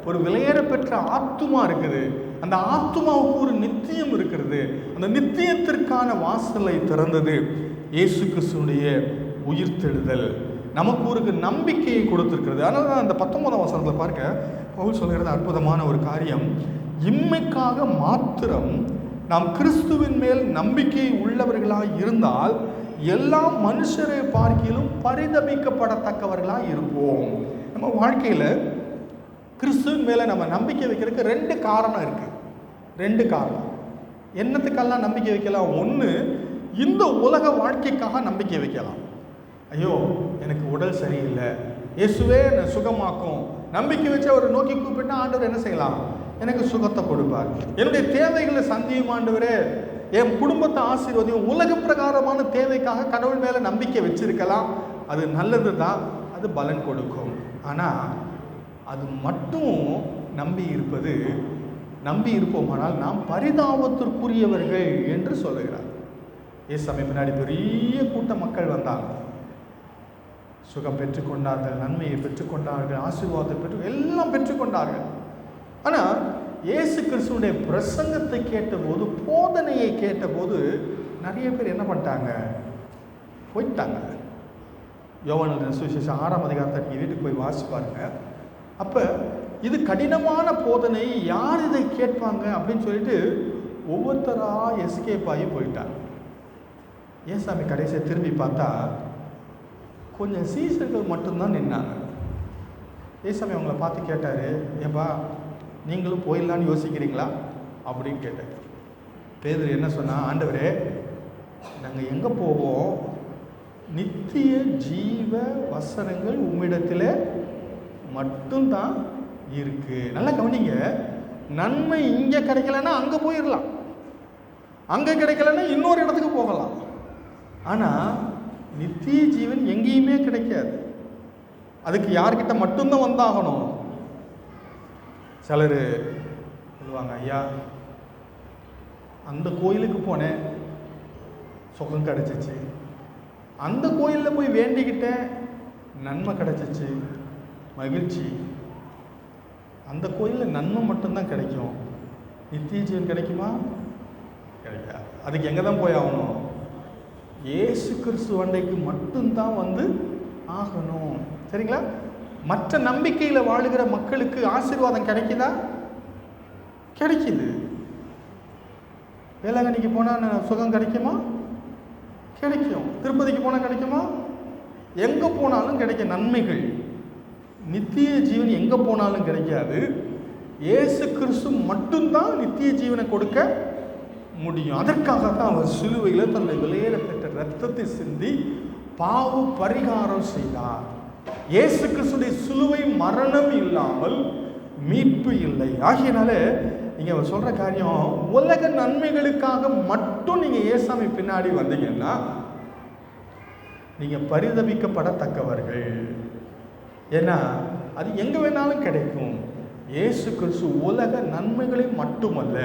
ஒரு விலையேற பெற்ற ஆத்துமா இருக்குது. அந்த ஆத்துமாவுக்கு ஒரு நித்தியம் இருக்கிறது. அந்த நித்தியத்திற்கான வாசலை திறந்தது இயேசு கிறிஸ்துவினுடைய உயிர்த்தெழுதல். நமக்கு ஒரு நம்பிக்கையை கொடுத்திருக்கிறது. அதனால தான் அந்த 19ஆம் வசனத்தில் பார்க்க பவுல் சொல்கிறது அற்புதமான ஒரு காரியம். இம்மைக்காக மாத்திரம் நாம் கிறிஸ்துவின் மேல் நம்பிக்கை உள்ளவர்களாக இருந்தால் எல்லா மனுஷரை பார்க்கிலும் பரிதபிக்கப்படத்தக்கவர்களாக இருப்போம். நம்ம வாழ்க்கையில் கிறிஸ்துவின் மேலே நம்ம நம்பிக்கை வைக்கிறதுக்கு 2 காரணம் இருக்குது. 2 காரணம். என்னத்துக்கெல்லாம் நம்பிக்கை வைக்கலாம்? ஒன்று, இந்த உலக வாழ்க்கைக்காக நம்பிக்கை வைக்கலாம். ஐயோ எனக்கு உடல் சரியில்லை, இயேசுவே என்னை சுகமாக்கும், நம்பிக்கை வச்சு அவரை நோக்கி கூப்பிட்டா ஆண்டவர் என்ன செய்யலாம்? எனக்கு சுகத்தை கொடுப்பார். என்னுடைய தேவைகளை சந்தியும் ஆண்டவரே, என் குடும்பத்தை ஆசீர்வதியும். உலக பிரகாரமான தேவைக்காக கடவுள் மேலே நம்பிக்கை வச்சிருக்கலாம், அது நல்லது தான், அது பலன் கொடுக்கும். ஆனால் அது மட்டும் நம்பி இருப்போமானால் நாம் பரிதாபத்திற்குரியவர்கள் என்று சொல்லுகிறார். ஏசாமி பின்னாடி பெரிய கூட்ட மக்கள் வந்தாங்க, சுகம் பெற்றுக்கொண்டார்கள், நன்மையை பெற்றுக்கொண்டார்கள், ஆசீர்வாதத்தை எல்லாம் பெற்றுக்கொண்டார்கள். ஆனால் இயேசு கிறிஸ்துவுடைய பிரசங்கத்தை கேட்டபோது, போதனையை கேட்டபோது நிறைய பேர் என்ன பண்ணிட்டாங்க? போயிட்டாங்க. யோவான் சுவிசேஷம் 6ஆம் அதிகாரத்தை நீங்கள் வீட்டுக்கு போய் வாசிப்பாருங்க. அப்போ இது கடினமான போதனை, யார் இதை கேட்பாங்க அப்படின்னு சொல்லிட்டு ஒவ்வொருத்தராக எஸ்கேப் ஆகி போயிட்டாங்க. ஏசாமி கடைசியை திரும்பி பார்த்தா கொஞ்சம் சீசர்கள் மட்டும்தான் நின்னாங்க. ஏசாமி அவங்கள பார்த்து கேட்டார், ஏப்பா நீங்களும் போயிடலான்னு யோசிக்கிறீங்களா அப்படின்னு கேட்டார். பேதுரு என்ன சொன்னால், ஆண்டவரே நாங்கள் எங்கே போவோம்? நித்திய ஜீவ வசனங்கள் உம்மிடத்தில் மட்டும்தான் இருக்கு. நல்லா கவனிங்க, நன்மை இங்கே கிடைக்கலன்னா அங்கே போயிடலாம், அங்கே கிடைக்கலன்னா இன்னொரு இடத்துக்கு போகலாம். ஆனால் நித்திய ஜீவன் எங்கேயுமே கிடைக்காது. அதுக்கு யார்கிட்ட மட்டும்தான் வந்தாகணும். சிலர் சொல்லுவாங்க, ஐயா அந்த கோயிலுக்கு போனேன், சுகம் கிடச்சிச்சு, அந்த கோயிலில் போய் வேண்டிக்கிட்டேன், நன்மை கிடச்சிச்சு, மகிழ்ச்சி. அந்த கோயிலில் நன்மை மட்டும்தான் கிடைக்கும், நித்திய ஜீவன் கிடைக்குமா? கிடைக்காது. அதுக்கு எங்கே தான் போய் ஆகணும்? இயேசு கிறிஸ்து அண்டைக்கு மட்டும்தான் வந்து ஆகணும். சரிங்களா? மற்ற நம்பிக்கையில் வாழுகிற மக்களுக்கு ஆசீர்வாதம் கிடைக்குதா? கிடைக்குது. வேளாங்கண்ணிக்கு போனால் சுகம் கிடைக்குமா? கிடைக்கும். திருப்பதிக்கு போனால் கிடைக்குமா? எங்கே போனாலும் கிடைக்கும் நன்மைகள். நித்திய ஜீவன் எங்கே போனாலும் கிடைக்காது. இயேசு கிறிஸ்து மட்டும்தான் நித்திய ஜீவனை கொடுக்க முடியும். அதற்காக தான் அவர் சிலுவையில் தன்னுடைய விலையேறப்பட்ட இரத்தத்தை சிந்தி பாவ பரிகாரம் செய்தார். இயேசு கிறிஸ்துடைய சிலுவை மரணம் இல்லாமல் மீட்பு இல்லை. ஆகையினால நீங்க சொல்ற காரியம், உலக நன்மைகளுக்காக மட்டும் நீங்க ஏசாமி பின்னாடி வந்தீங்கன்னா நீங்க பரிதபிக்கப்படத்தக்கவர்கள். ஏன்னா அது எங்க வேணாலும் கிடைக்கும். இயேசு கிறிஸ்து உலக நன்மைகளை மட்டுமல்ல,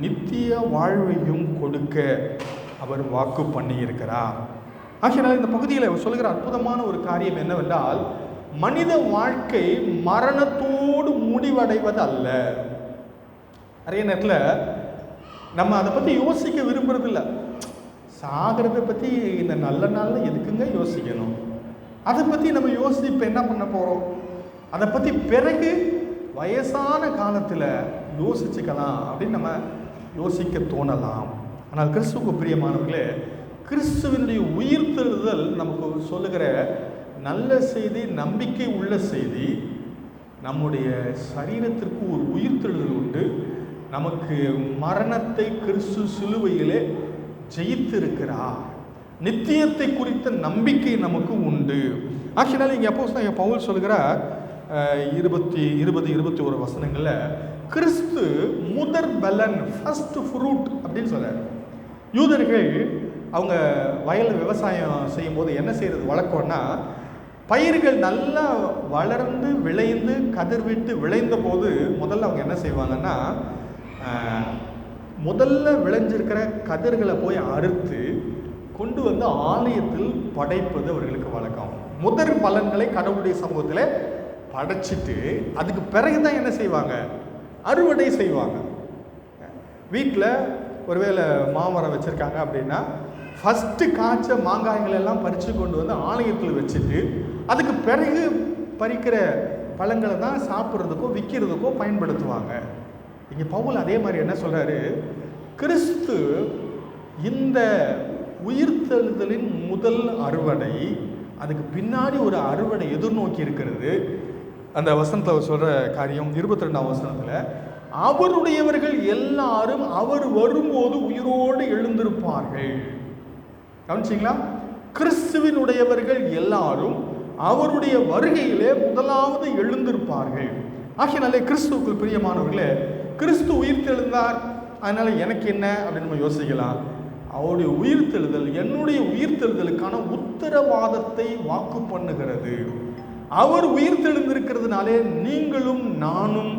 நித்திய வாழ்வையும் கொடுக்க அவர் வாக்கு பண்ணி இருக்கிறார். ஆகையினால் இந்த பகுதியில் அவர் சொல்லுகிற அற்புதமான ஒரு காரியம் என்னவென்றால், மனித வாழ்க்கை மரணத்தோடு முடிவடைவது அல்ல. நிறைய நேரத்தில் நம்ம அதை பற்றி யோசிக்க விரும்புறதில்ல. சாகிறதை பற்றி இந்த நல்ல நாளில் எதுக்குங்க யோசிக்கணும்? அதை பற்றி நம்ம யோசிப்பு என்ன பண்ண போகிறோம்? அதை பற்றி பிறகு வயசான காலத்தில் யோசிச்சுக்கலாம் அப்படின்னு நம்ம யோசிக்க தோணலாம். ஆனால் கிறிஸ்துவுக்கு பிரியமானவர்களே, கிறிஸ்துவனுடைய உயிர்த்தெழுதல் நமக்கு சொல்லுகிற நல்ல செய்தி, நம்பிக்கை உள்ள செய்தி. நம்முடைய சரீரத்திற்கு ஒரு உயிர்த்தெழுதல் உண்டு. நமக்கு மரணத்தை கிறிஸ்து சிலுவையிலே ஜெயித்திருக்கிறார். நித்தியத்தை குறித்த நம்பிக்கை நமக்கு உண்டு. ஆக்சுவலாக இங்கே அப்போஸ்தலன் பவுல் சொல்கிறார் 20-21 வசனங்களில், கிறிஸ்து முதற் பலன், ஃபர்ஸ்ட் ஃப்ரூட் அப்படின்னு சொல்றார். யூதர்கள் அவங்க வயலில் விவசாயம் செய்யும் போது என்ன செய்யறது வழக்கம்னா, பயிர்கள் நல்லா வளர்ந்து விளைந்து கதிர்விட்டு விளைந்த போது முதல்ல அவங்க என்ன செய்வாங்கன்னா, முதல்ல விளைஞ்சிருக்கிற கதிர்களை போய் அறுத்து கொண்டு வந்து ஆலயத்தில் படைப்பது அவர்களுக்கு வழக்கம். முதற் பலன்களை கடவுளுடைய சமூகத்தில் படைச்சிட்டு அதுக்கு பிறகுதான் என்ன செய்வாங்க? அறுவடை செய்வாங்க. வீட்டில் ஒருவேளை மாமரம் வச்சுருக்காங்க அப்படின்னா, ஃபஸ்ட்டு காய்ச்ச மாங்காய்கள் எல்லாம் பறித்து கொண்டு வந்து ஆலயத்தில் வச்சுட்டு அதுக்கு பிறகு பறிக்கிற பழங்களை தான் சாப்பிட்றதுக்கோ விற்கிறதுக்கோ பயன்படுத்துவாங்க. இங்கே பவுல் அதே மாதிரி என்ன சொல்கிறாரு, கிறிஸ்து இந்த உயிர்த்தெழுதலின் முதல் அறுவடை, அதுக்கு பின்னாடி ஒரு அறுவடை எதிர்நோக்கி இருக்கிறது. அந்த வசனத்தில் சொல்கிற காரியம் 22ஆம் வசனத்தில், அவருடையவர்கள் எல்லாரும் அவர் வரும்போது உயிரோடு எழுந்திருப்பார்கள். கவனிச்சிங்களா? கிறிஸ்துவினுடையவர்கள் எல்லாரும் அவருடைய வருகையிலே முதலாவது எழுந்திருப்பார்கள். ஆகையினாலே கிறிஸ்துவுக்குள் பிரியமானவர்களே, கிறிஸ்து உயிர்த்தெழுந்தார், அதனால் எனக்கு என்ன அப்படின்னு நம்ம யோசிக்கலாம். அவருடைய உயிர்த்தெழுதல் என்னுடைய உயிர்த்தெழுதலுக்கான உத்தரவாதத்தை வாக்கு பண்ணுகிறது. அவர் உயிர்த்தெழுந்திருக்கிறதுனாலே நீங்களும் நானும்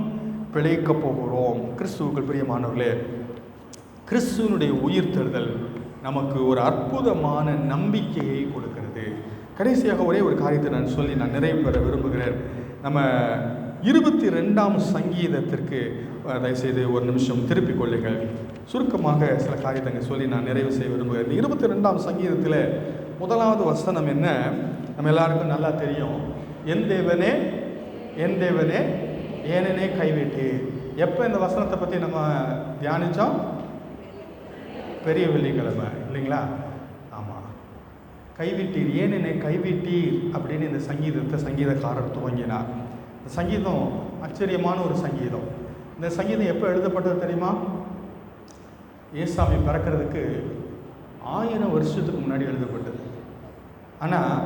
பிழைக்க போகிறோம். கிறிஸ்துவுக்குள் பிரியமானவர்களே, கிறிஸ்துவனுடைய உயிர்த்தெழுதல் நமக்கு ஒரு அற்புதமான நம்பிக்கையை கொடுக்கிறது. கடைசியாக ஒரே ஒரு காரியத்தை நான் சொல்லி நான் நிறைவு பெற விரும்புகிறேன். நம்ம 22ஆம் சங்கீதத்திற்கு தயவுசெய்து ஒரு நிமிஷம் திருப்பிக் கொள்ளுங்கள். சுருக்கமாக சில காரியத்தை சொல்லி நான் நிறைவு செய்ய விரும்புகிறேன். 22ஆம் சங்கீதத்தில் முதலாவது வசனம் என்ன? நம்ம எல்லாருக்கும் நல்லா தெரியும். என் தேவனே என் தேவனே ஏனெனே கைவிட்டு. எப்போ இந்த வசனத்தை பற்றி நம்ம தியானித்தோம்? பெரிய வெள்ளிக்கிழமை இல்லைங்களா? ஆமாம், கைவிட்டீர், ஏனெனே கைவிட்டீர் அப்படின்னு இந்த சங்கீதத்தை சங்கீதக்காரர் துவங்கினார். இந்த சங்கீதம் ஆச்சரியமான ஒரு சங்கீதம். இந்த சங்கீதம் எப்போ எழுதப்பட்டது தெரியுமா? ஏசாமி பிறக்கிறதுக்கு 1000 வருஷத்துக்கு முன்னாடி எழுதப்பட்டது. ஆனால்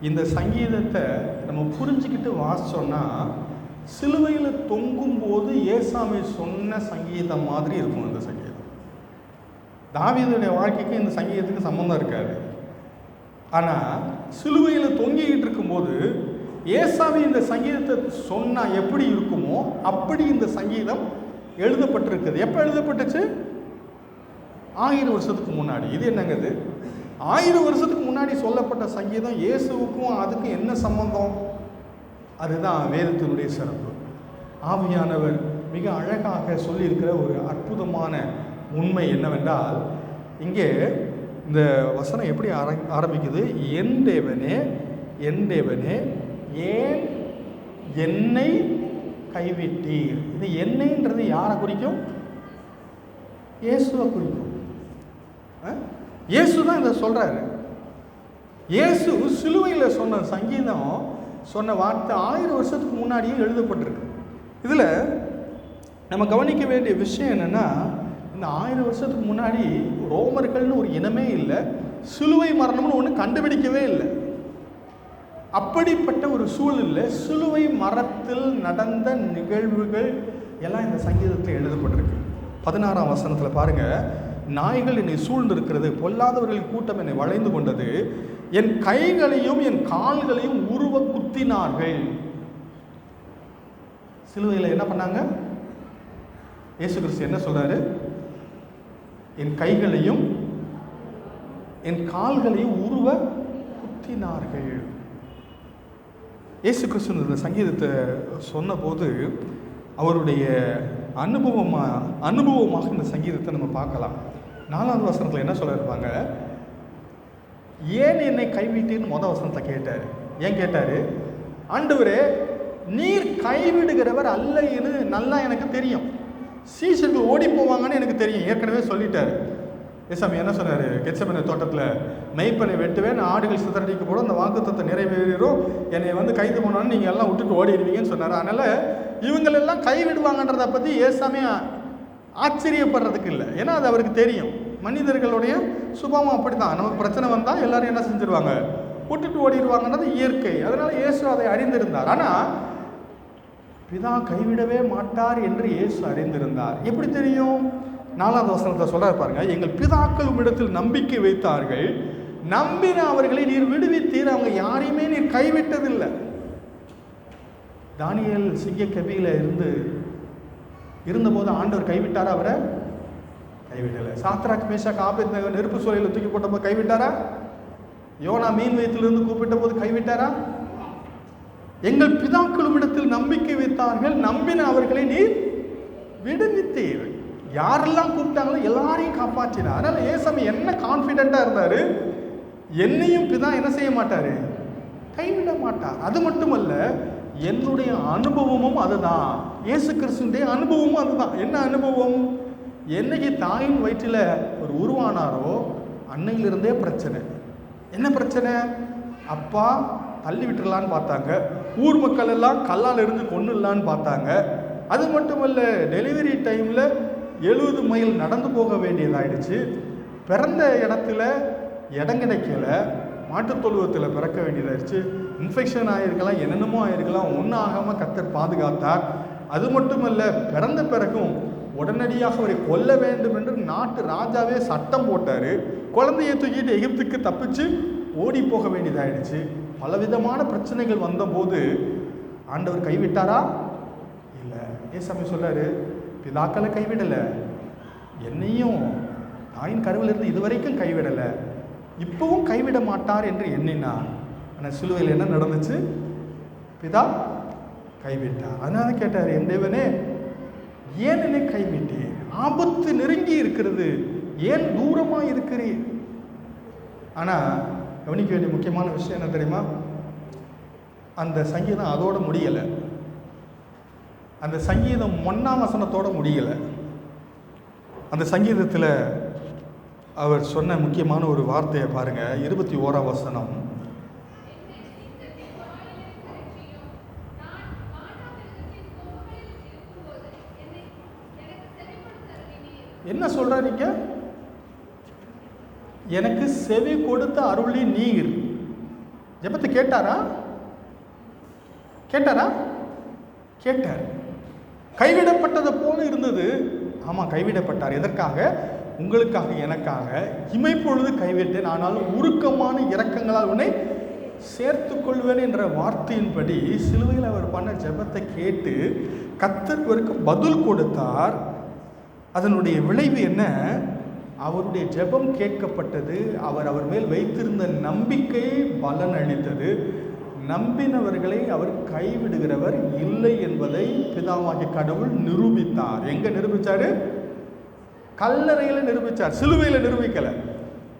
இந்த சங்கீதத்தை நம்ம புரிஞ்சுக்கிட்டு வாசிச்சோன்னா சிலுவையில் தொங்கும் போது ஏசாமி சொன்ன சங்கீதம் மாதிரி இருக்கும். இந்த சங்கீதம் தாவீதுடைய வாழ்க்கைக்கு இந்த சங்கீதத்துக்கு சம்பந்தம் இருக்காது. ஆனால் சிலுவையில் தொங்கிக்கிட்டு இருக்கும்போது ஏசாமி இந்த சங்கீதத்தை சொன்னால் எப்படி இருக்குமோ அப்படி இந்த சங்கீதம் எழுதப்பட்டிருக்குது. எப்போ எழுதப்பட்டுச்சு? 1000 வருஷத்துக்கு முன்னாடி. இது என்னங்க இது? 1000 வருஷத்துக்கு முன்னாடி சொல்லப்பட்ட சங்கீதம் இயேசுவுக்கும் அதுக்கும் என்ன சம்பந்தம்? அதுதான் வேதத்தினுடைய சிறப்பு. ஆவியானவர் மிக அழகாக சொல்லியிருக்கிற ஒரு அற்புதமான உண்மை என்னவென்றால், இங்கே இந்த வசனம் எப்படி ஆரம்பிக்குது? என் தேவனே என் தேவனே ஏன் என்னை கைவிட்டீர். இது என்னைன்றது யாரை குறிக்கும்? இயேசுவை குறிக்கும். இயேசு தான் இதை சொல்கிறாரு. இயேசு சிலுவையில் சொன்ன சங்கீதம் சொன்ன வார்த்தை 1000 வருஷத்துக்கு முன்னாடியே எழுதப்பட்டிருக்கு. இதில் நம்ம கவனிக்க வேண்டிய விஷயம் என்னென்னா, இந்த 1000 வருஷத்துக்கு முன்னாடி ரோமர்கள்னு ஒரு இனமே இல்லை, சிலுவை மரணம்னு ஒன்று கண்டுபிடிக்கவே இல்லை. அப்படிப்பட்ட ஒரு சூழலில் சிலுவை மரத்தில் நடந்த நிகழ்வுகள் எல்லாம் இந்த சங்கீதத்தில் எழுதப்பட்டிருக்கு. 16ஆம் வசனத்தில் பாருங்கள், நாய்கள் என்னை சூழ்ந்திருக்கிறது, பொல்லாதவர்களின் கூட்டம் என்னை வளைந்து கொண்டது, என் கைகளையும் என் கால்களையும் உருவ குத்தினார்கள். சிலுவையில் என்ன பண்ணாங்க? இயேசு கிறிஸ்து என்ன சொல்றாரு? என் கைகளையும் என் கால்களையும் உருவ குத்தினார்கள். இயேசு கிறிஸ்து இந்த சங்கீதத்தை சொன்னபோது அவருடைய அனுபவமாக இந்த சங்கீதத்தை நம்ம பார்க்கலாம். 4வது வசனத்தில் என்ன சொல்ல இருப்பாங்க? ஏன் என்னை கைவிட்டீர்னு வசனத்தை கேட்டார். ஏன் கேட்டார்? ஆண்டவரே, நீர் கைவிடுகிறவர் அல்லன்னு நல்லா எனக்கு தெரியும், சீஷர்கள் ஓடி போவாங்கன்னு எனக்கு தெரியும், ஏற்கனவே சொல்லிட்டார். ஏசாமி என்ன சொன்னார்? கெத்செமனே தோட்டத்தில் மெய்ப்பனை வெட்டுவேன், ஆடுகள் சிதறடிக்கப்படும், அந்த வாக்குத்தத்தம் நிறைவேறும், என்னை கைது பண்ணாலும் நீங்கள் எல்லாம் விட்டுட்டு ஓடிடுவீங்கன்னு சொன்னார். அதனால் இவங்களெல்லாம் கைவிடுவாங்கன்றதை பற்றி ஏசாமி ஆச்சரியப்படுறதுக்கு இல்லை. ஏன்னா அது அவருக்கு தெரியும். மனிதர்களுடைய சுபாவம் அப்படி தான். நமக்கு பிரச்சனை வந்தால் எல்லோரும் என்ன செஞ்சுருவாங்க? விட்டுட்டு ஓடிடுவாங்கன்றது இயற்கை. அதனால் இயேசு அதை அறிந்திருந்தார். ஆனால் பிதா கைவிடவே மாட்டார் என்று இயேசு அறிந்திருந்தார். எப்படி தெரியும்? 4வது வசனத்தை சொல்ல பாருங்க, எங்கள் பிதாக்கள் உம்மிடத்தில் நம்பிக்கை வைத்தார்கள், நம்பின அவர்களை நீர் விடுவித்தீர், அவங்க யாரையுமே நீர் கைவிட்டதில்லை. தானியேல் சிங்க கபியில இருந்தபோது ஆண்டவர் கைவிட்டாரா? அவரை கைவிடலை. சாத்ராக் மேஷாக் ஆபேத்நேகோ நெருப்பு சூளையில் தூக்கி போட்ட போது கைவிட்டாரா? யோனா மீன் வயிற்றிலிருந்து கூப்பிட்ட போது கைவிட்டாரா? எங்கள் பிதாக்களும் இடத்தில் நம்பிக்கை வைத்தார்கள், நம்பின அவர்களை நீர் விடுவித்தீர். யாரெல்லாம் கூப்பிட்டாங்களோ எல்லாரையும் காப்பாற்றினார். அதனால ஏசாமி என்ன கான்ஃபிடென்ட்டா இருந்தாரு? என்னையும் பிதா என்ன செய்ய மாட்டாரு? கைவிட மாட்டார். அது மட்டுமல்ல, என்னுடைய அனுபவமும் அதுதான், இயேசு கிறிஸ்துடைய அனுபவமும் அதுதான். என்ன அனுபவம்? என்னைக்கு தாயின் வயிற்றில் ஒரு உருவானாரோ அன்னையிலிருந்தே பிரச்சனை. என்ன பிரச்சனை? அப்பா தள்ளி விட்டுடலான்னு பார்த்தாங்க, ஊர் மக்கள் எல்லாம் கல்லால் இருந்து கொன்னுடலான்னு பார்த்தாங்க. அது மட்டுமல்ல, டெலிவரி டைமில் 70 மைல் நடந்து போக வேண்டியதாயிடுச்சு. பிறந்த இடத்துல இடம் கிடைக்கல, மாட்டுத் தொழுவத்தில் பிறக்க வேண்டியதாயிடுச்சு. இன்ஃபெக்ஷன் ஆகிருக்கலாம், என்னென்னமோ ஆகிருக்கலாம், ஒன்றும் ஆகாமல் கர்த்தர் பாதுகாத்தார். அது மட்டுமல்ல, பிறந்த பிறகும் உடனடியாக அவரை கொல்ல வேண்டும் என்று நாட்டு ராஜாவே சட்டம் போட்டார். குழந்தையை தூக்கிட்டு எகிப்துக்கு தப்பிச்சு ஓடி போக வேண்டியதாயிடுச்சு. பலவிதமான பிரச்சனைகள் வந்தபோது ஆண்டவர் கைவிட்டாரா? இல்லை. ஏசாமி சொல்றாரு, பிதாக்களை கைவிடலை, என்னையும் தாயின் கருவிலிருந்து இதுவரைக்கும் கைவிடலை, இப்பவும் கைவிட மாட்டார் என்று எண்ணினார். ஆனால் சிலுவையில் என்ன நடந்துச்சு? பிதா கைவிட்டார். அதனால கேட்டார், என் தேவனே ஏன் என்னை கைவிட்டீர்? ஆபத்து நெருங்கி இருக்கிறது, ஏன் தூரமாக இருக்கிறீர்? ஆனால் கவனிக்க வேண்டிய முக்கியமான விஷயம் என்ன தெரியுமா? அந்த சங்கீதம் அதோட முடியலை. அந்த சங்கீதம் 1ஆம் வசனத்தோட முடியலை. அந்த சங்கீதத்தில் அவர் சொன்ன முக்கியமான ஒரு வார்த்தையை பாருங்க. 21ஆம் வசனம். என்ன சொல்றீங்க? எனக்கு செவி கொடுத்த அருளி நீர். ஜெபத்தை கேட்டாரா? கேட்டார். கைவிடப்பட்டது போல இருந்தது. ஆமா, கைவிடப்பட்டார். எதற்காக? உங்களுக்காக, எனக்காக. இமைப்பொழுது கைவிட்டேன், ஆனாலும் உருக்கமான இரக்கங்களால் உன்னை சேர்த்துக் கொள்வேன் என்ற வார்த்தையின்படி சிலுவையில் அவர் பண்ண ஜெபத்தை கேட்டு கர்த்தர் அவருக்கு பதில் கொடுத்தார். அதனுடைய விளைவு என்ன? அவருடைய ஜெபம் கேட்கப்பட்டது. அவர் மேல் வைத்திருந்த நம்பிக்கை பலன் அளித்தது. நம்பினவர்களை அவர் கைவிடுகிறவர் இல்லை என்பதை பிதாவாகிய கடவுள் நிரூபித்தார். எங்க நிரூபிச்சாரு? கல்லறையில் நிரூபிச்சார். சிலுவையில் நிரூபிக்கல,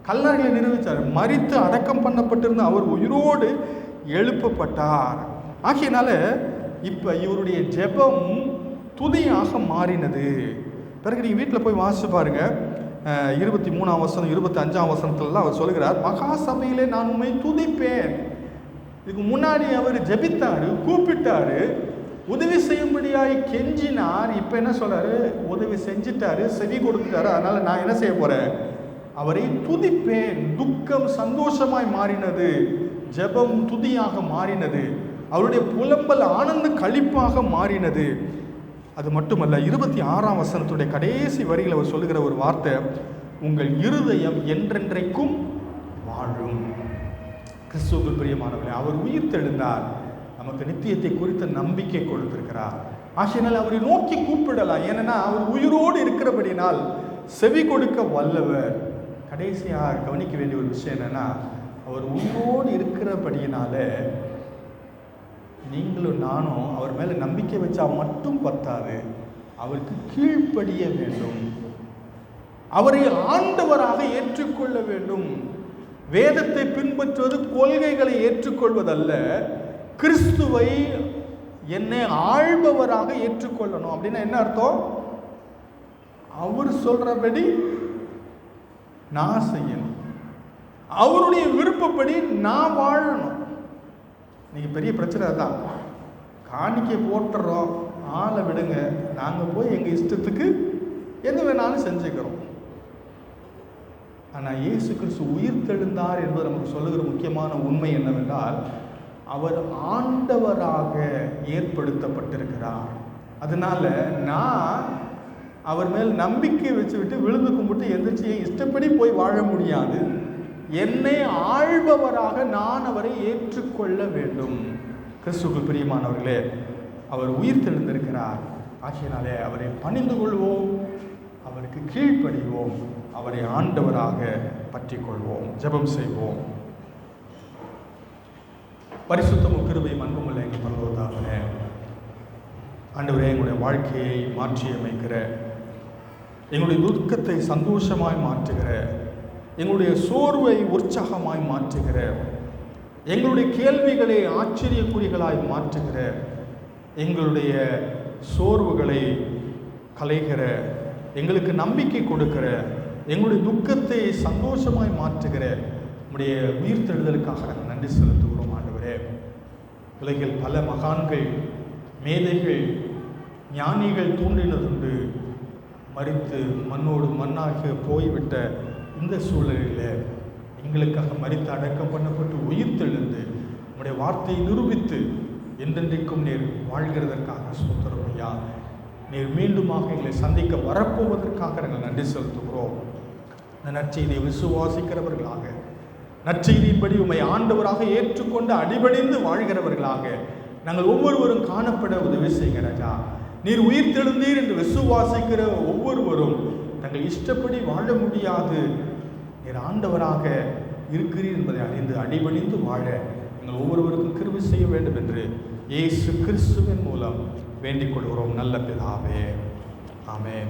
கல்லறையில் நிரூபிச்சார். மரித்து அடக்கம் பண்ணப்பட்டிருந்த அவர் உயிரோடு எழுப்பப்பட்டார். ஆகையினால இப்ப இவருடைய ஜெபம் துதியாக மாறினது. பிறகு நீங்கள் வீட்டில் போய் வாசிச்சு பாருங்க. 23ஆம் வசனம் 25ஆம் வசனத்துலலாம் அவர் சொல்கிறார், மகா சபையிலே நான் உண்மை துதிப்பேன். இதுக்கு முன்னாடி அவர் ஜெபித்தாரு, கூப்பிட்டாரு, உதவி செய்யும்படியாய் கெஞ்சினார். இப்போ என்ன சொல்றாரு? உதவி செஞ்சிட்டாரு, செவி கொடுத்துட்டாரு. அதனால நான் என்ன செய்ய போறேன்? அவரை துதிப்பேன். துக்கம் சந்தோஷமாய் மாறினது, ஜெபம் துதியாக மாறினது, அவருடைய புலம்பல் ஆனந்த களிப்பாக மாறினது. அது மட்டுமல்ல, 26ஆம் வசனத்துடைய கடைசி வரியில் அவர் சொல்லுகிற ஒரு வார்த்தை, உங்கள் இருதயம் என்றென்றைக்கும் வாழும். கிறிஸ்துவுக்குள் பிரியமானவர்களே, அவர் உயிர் தெழுந்தார், நமக்கு நித்தியத்தை குறித்த நம்பிக்கை கொடுத்திருக்கிறார். ஆகையினால் அவரை நோக்கி கூப்பிடலாம். ஏன்னா அவர் உயிரோடு இருக்கிறபடினால் செவி கொடுக்க வல்லவர். கடைசியாக கவனிக்க வேண்டிய ஒரு விஷயம் என்னன்னா, அவர் உயிரோடு இருக்கிறபடியினால நீங்களும் நானும் அவர் மேலே நம்பிக்கை வச்சா மட்டும் பத்தாது, அவருக்கு கீழ்ப்படிய வேண்டும், அவரை ஆண்டவராக ஏற்றுக்கொள்ள வேண்டும். வேதத்தை பின்பற்றுவது கொள்கைகளை ஏற்றுக்கொள்வதல்ல, கிறிஸ்துவை என்னை ஆள்பவராக ஏற்றுக்கொள்ளணும். அப்படின்னா என்ன அர்த்தம்? அவர் சொல்றபடி நான் செய்யணும், அவருடைய விருப்பப்படி நான் வாழணும். நீங்கள் பெரிய பிரச்சனை தான். காணிக்கை போட்டுறோம், ஆளை விடுங்க, நாங்கள் போய் எங்கள் இஷ்டத்துக்கு எது வேணாலும் செஞ்சுக்கிறோம். ஆனால் இயேசு கிறிஸ்து உயிர் தெழுந்தார் என்பது நமக்கு சொல்லுகிற முக்கியமான உண்மை என்னவென்றால், அவர் ஆண்டவராக ஏற்படுத்தப்பட்டிருக்கிறார். அதனால நான் அவர் மேல் நம்பிக்கை வச்சுவிட்டு விழுந்து கும்பிட்டு எந்திரிச்சு இஷ்டப்படி போய் வாழ முடியாது. என்னை ஆள்பவராக நான் அவரை ஏற்றுக்கொள்ள வேண்டும். கிறிஸ்துவுக்குள் பிரியமானவர்களே, அவர் உயிர் தெழுந்திருக்கிறார். ஆகையினாலே அவரை பணிந்து கொள்வோம், அவருக்கு கீழ்ப்படிவோம், அவரை ஆண்டவராக பற்றி கொள்வோம். ஜெபம் செய்வோம். பரிசுத்தமும் கிருபையும் அன்புமுள்ள எங்கள் பரலோகத்தானே, ஆண்டவரே, எங்களுடைய வாழ்க்கையை மாற்றி அமைக்கிற, எங்களுடைய துக்கத்தை சந்தோஷமாய் மாற்றுகிற, எங்களுடைய சோர்வை உற்சாகமாய் மாற்றுகிற, எங்களுடைய கேள்விகளை ஆச்சரியக்குறிகளாய் மாற்றுகிற, எங்களுடைய சோர்வுகளை களைகிற, எங்களுக்கு நம்பிக்கை கொடுக்கிற, எங்களுடைய துக்கத்தை சந்தோஷமாய் மாற்றுகிற உடைய உயிர் தெழுதலுக்காக நாங்கள் நன்றி செலுத்துகிறோம். ஆண்டவரே, உலகில் பல மகான்கள், மேதைகள், ஞானிகள் தோன்றினதுண்டு. மரித்து மண்ணோடு மண்ணாக போய்விட்ட இந்த சூழலில் எங்களுக்காக மரித்து அடக்கம் பண்ணப்பட்டு உயிர் தெழுந்து உம்முடைய வார்த்தையை நிரூபித்து என்றென்றைக்கும் நீர் வாழ்கிறதற்காக ஸ்தோத்திரம் ஐயா. நீர் மீண்டுமாக எங்களை சந்திக்க வரப்போவதற்காக நாங்கள் நன்றி செலுத்துகிறோம். இந்த நற்செய்தியை விசுவாசிக்கிறவர்களாக, நற்செய்தியின்படி உம்மை ஆண்டவராக ஏற்றுக்கொண்டு அடிபணிந்து வாழ்கிறவர்களாக நாங்கள் ஒவ்வொருவரும் காணப்பட உதவி செய்யுங்க ராஜா. நீர் உயிர் தெழுந்தீர் என்று விசுவாசிக்கிற ஒவ்வொருவரும் தங்கள் இஷ்டப்படி வாழ முடியாது, நீர் ஆண்டவராக இருக்கிறீர் என்பதை அறிந்து அடிபணிந்து வாழ எங்கள் ஒவ்வொருவருக்கும் கிருபை செய்ய வேண்டும் என்று இயேசு கிறிஸ்துவின் மூலம் வேண்டிக் கொள்கிறோம் நல்ல பிதாவே. ஆமென்.